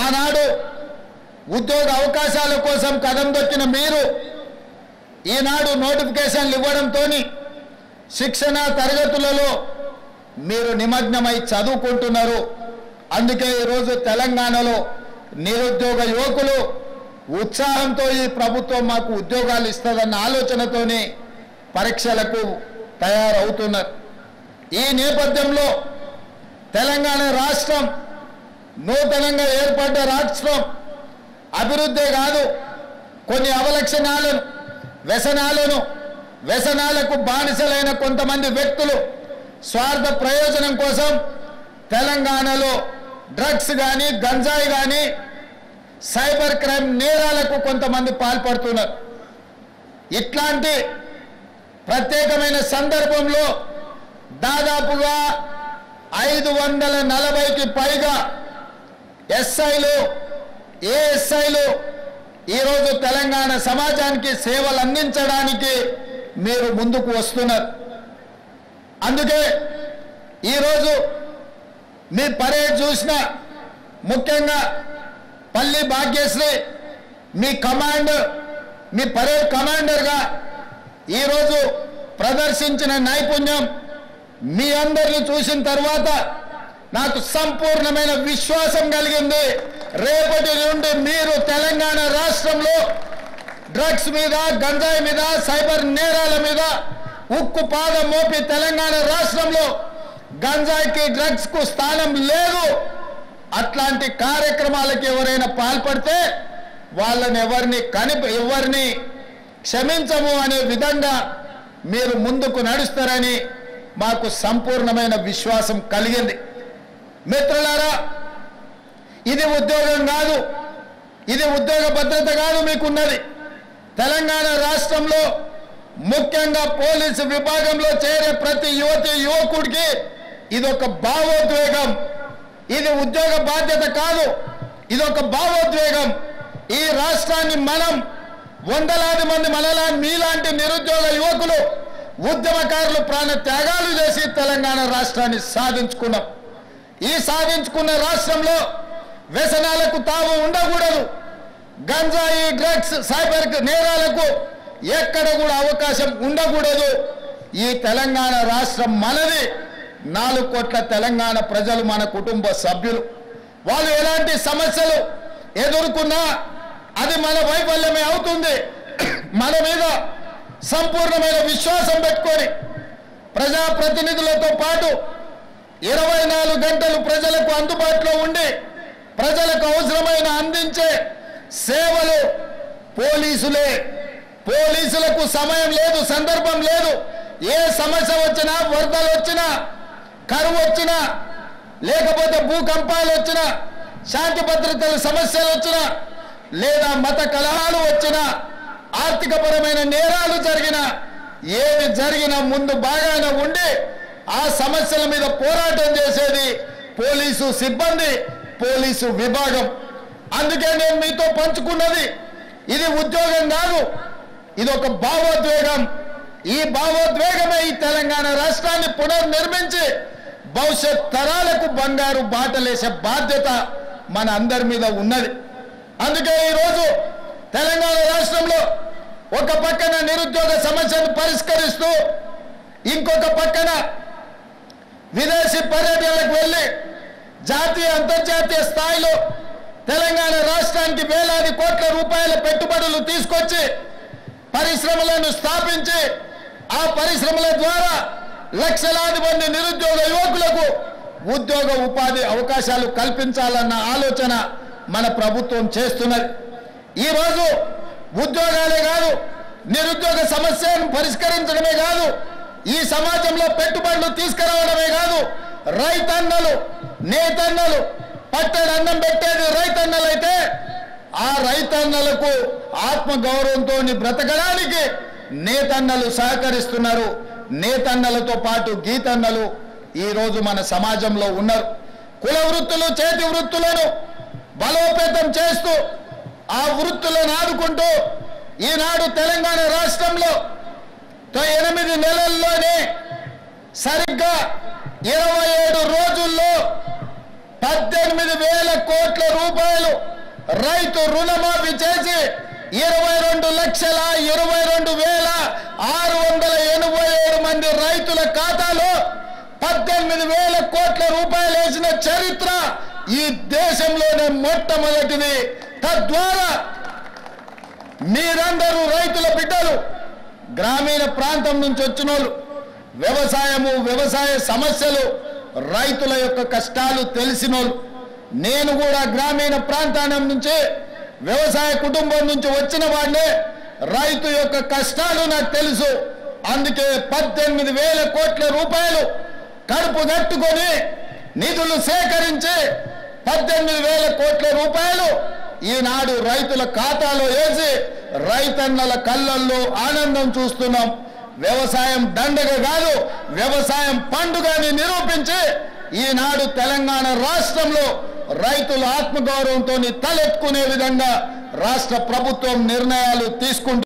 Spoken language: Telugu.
ఆనాడు ఉద్యోగ అవకాశాల కోసం కదం దొక్కిన మీరు ఈనాడు నోటిఫికేషన్లు ఇవ్వడంతో శిక్షణ తరగతులలో మీరు నిమగ్నమై చదువుకుంటున్నారు. అందుకే ఈరోజు తెలంగాణలో నిరుద్యోగ యువకులు ఉత్సాహంతో ఈ ప్రభుత్వం మాకు ఉద్యోగాలు ఇస్తుందన్న ఆలోచనతోనే పరీక్షలకు తయారవుతున్నారు. ఈ నేపథ్యంలో తెలంగాణ రాష్ట్రం నూతనంగా ఏర్పడ్డ రాష్ట్రం అభివృద్ధే కాదు, కొన్ని అవలక్షణాలను వ్యసనాలకు బానిసలైన కొంతమంది వ్యక్తులు స్వార్థ ప్రయోజనం కోసం తెలంగాణలో డ్రగ్స్ కానీ గంజాయి కానీ సైబర్ క్రైమ్ నేరాలకు కొంతమంది పాల్పడుతున్నారు. ఇట్లాంటి ప్రత్యేకమైన సందర్భంలో దాదాపుగా 540కి పైగా ఎస్ఐలు ఏఎస్ఐలు ఈరోజు తెలంగాణ సమాజానికి సేవలు అందించడానికి మీరు ముందుకు వస్తున్నారు. అందుకే ఈరోజు మీ పరేడ్ చూసిన ముఖ్యంగా పల్లి భాగ్యశ్రీ మీ పరేడ్ కమాండర్గా ఈరోజు ప్రదర్శించిన నైపుణ్యం మీ అందరిని చూసిన తర్వాత నాకు సంపూర్ణమైన విశ్వాసం కలిగింది. రేపటి నుండి మీరు తెలంగాణ రాష్ట్రంలో డ్రగ్స్ మీద గంజాయి మీద సైబర్ నేరాల మీద ఉక్కు పాదం మోపి తెలంగాణ రాష్ట్రంలో గంజాయికి డ్రగ్స్కు స్థానం లేదు. అట్లాంటి కార్యక్రమాలకు ఎవరైనా పాల్పడితే వాళ్ళని ఎవరిని క్షమించము అనే విధంగా మీరు ముందుకు నడుస్తారని మాకు సంపూర్ణమైన విశ్వాసం కలిగింది. మిత్రులారా, ఇది ఉద్యోగం కాదు, ఇది ఉద్యోగ భద్రత కాదు మీకున్నది. తెలంగాణ రాష్ట్రంలో ముఖ్యంగా పోలీసు విభాగంలో చేరే ప్రతి యువకుడికి ఇదొక భావోద్వేగం. ఇది ఉద్యోగ బాధ్యత కాదు, ఇదొక భావోద్వేగం. ఈ రాష్ట్రాన్ని మనం వందలాది మంది మీలాంటి నిరుద్యోగ యువకులు ఉద్యమకారులు ప్రాణ త్యాగాలు చేసి తెలంగాణ రాష్ట్రాన్ని సాధించుకున్నాం. ఈ సాధించుకున్న రాష్ట్రంలో వ్యసనాలకు తావు ఉండకూడదు. గంజాయి డ్రగ్స్ సైబర్ నేరాలకు ఎక్కడ కూడా అవకాశం ఉండకూడదు. ఈ తెలంగాణ రాష్ట్రం మనది. 4 కోట్ల తెలంగాణ ప్రజలు మన కుటుంబ సభ్యులు. వాళ్ళు ఎలాంటి సమస్యలు ఎదుర్కొన్నా అది మన వైఫల్యమే అవుతుంది. మన మీద సంపూర్ణమైన విశ్వాసం పెట్టుకొని ప్రజాప్రతినిధులతో పాటు 24 గంటలు ప్రజలకు అందుబాటులో ఉండి ప్రజలకు అవసరమైన అందించే సేవలు పోలీసులే. పోలీసులకు సమయం లేదు, సందర్భం లేదు. ఏ సమస్య వచ్చినా, వరదలు వచ్చినా, కరువు వచ్చినా, లేకపోతే భూకంపాలు వచ్చినా, శాంతి భద్రతల సమస్యలు వచ్చినా, లేదా మత కలహాలు వచ్చినా, ఆర్థికపరమైన నేరాలు జరిగినా, ఏది జరిగినా ముందు బాగానే ఉండి ఆ సమస్యల మీద పోరాటం చేసేది పోలీసు సిబ్బంది, పోలీసు విభాగం. అందుకే నేను మీతో పంచుకున్నది ఇది ఉద్యోగం కాదు, ఇది ఒక భావోద్వేగం. ఈ భావోద్వేగమే ఈ తెలంగాణ రాష్ట్రాన్ని పునర్నిర్మించి భవిష్యత్ తరాలకు బంగారు బాటలేసే బాధ్యత మన అందరి మీద ఉన్నది. అందుకే ఈరోజు తెలంగాణ రాష్ట్రంలో ఒక పక్కన నిరుద్యోగ సమస్యను పరిష్కరిస్తూ ఇంకొక పక్కన విదేశీ పర్యటనలకు వెళ్ళి జాతీయ అంతర్జాతీయ స్థాయిలో తెలంగాణ రాష్ట్రానికి వేలాది కోట్ల రూపాయల పెట్టుబడులు తీసుకొచ్చి పరిశ్రమలను స్థాపించి ఆ పరిశ్రమల ద్వారా లక్షలాది మంది నిరుద్యోగ యువకులకు ఉద్యోగ ఉపాధి అవకాశాలు కల్పించాలన్న ఆలోచన మన ప్రభుత్వం చేస్తున్నది. ఈరోజు ఉద్యోగాలే కాదు, నిరుద్యోగ సమస్యను పరిష్కరించడమే కాదు, ఈ సమాజంలో పెట్టుబడులు తీసుకురావడమే కాదు, రైతన్నలు నేతన్నలు పట్టెడు అన్నం పెట్టేది రైతన్నలైతే ఆ రైతన్నలకు ఆత్మగౌరవంతో బ్రతకడానికి నేతన్నలు సహకరిస్తున్నారు. నేతన్నలతో పాటు గీతన్నలు ఈరోజు మన సమాజంలో ఉన్నారు. కుల వృత్తులు, చేతి వృత్తులను బలోపేతం చేస్తూ ఆ వృత్తులను ఆదుకుంటూ ఈనాడు తెలంగాణ రాష్ట్రంలో 8 నెలల్లోనే సరిగ్గా 27 రోజుల్లో 18,000 కోట్ల రూపాయలు రైతు రుణమాఫీ చేసి 22,22,687 మంది రైతుల ఖాతాలో 18,000 కోట్ల రూపాయలు వేసిన చరిత్ర ఈ దేశంలోనే మొట్టమొదటిది. తద్వారా మీరందరూ రైతుల బిడ్డలు, గ్రామీణ ప్రాంతం నుంచి వచ్చినోళ్ళు, వ్యవసాయము, వ్యవసాయ సమస్యలు, రైతుల యొక్క కష్టాలు తెలిసినోళ్ళు. నేను కూడా గ్రామీణ ప్రాంతానం నుంచి, వ్యవసాయ కుటుంబం నుంచి వచ్చిన వాడినే. రైతు యొక్క కష్టాలు నాకు తెలుసు. అందుకే 18,000 కోట్ల రూపాయలు కడుపు కట్టుకొని నిధులు సేకరించి 18,000 కోట్ల రూపాయలు ఈనాడు రైతుల ఖాతాలో వేసి రైతన్నల కళ్ళల్లో ఆనందం చూస్తున్నాం. వ్యవసాయం దండగ కాదు, వ్యవసాయం పండుగని నిరూపించి ఈనాడు తెలంగాణ రాష్ట్రంలో రైతుల ఆత్మగౌరవంతో తలెత్తుకునే విధంగా రాష్ట్ర ప్రభుత్వం నిర్ణయాలు తీసుకుంటుంది.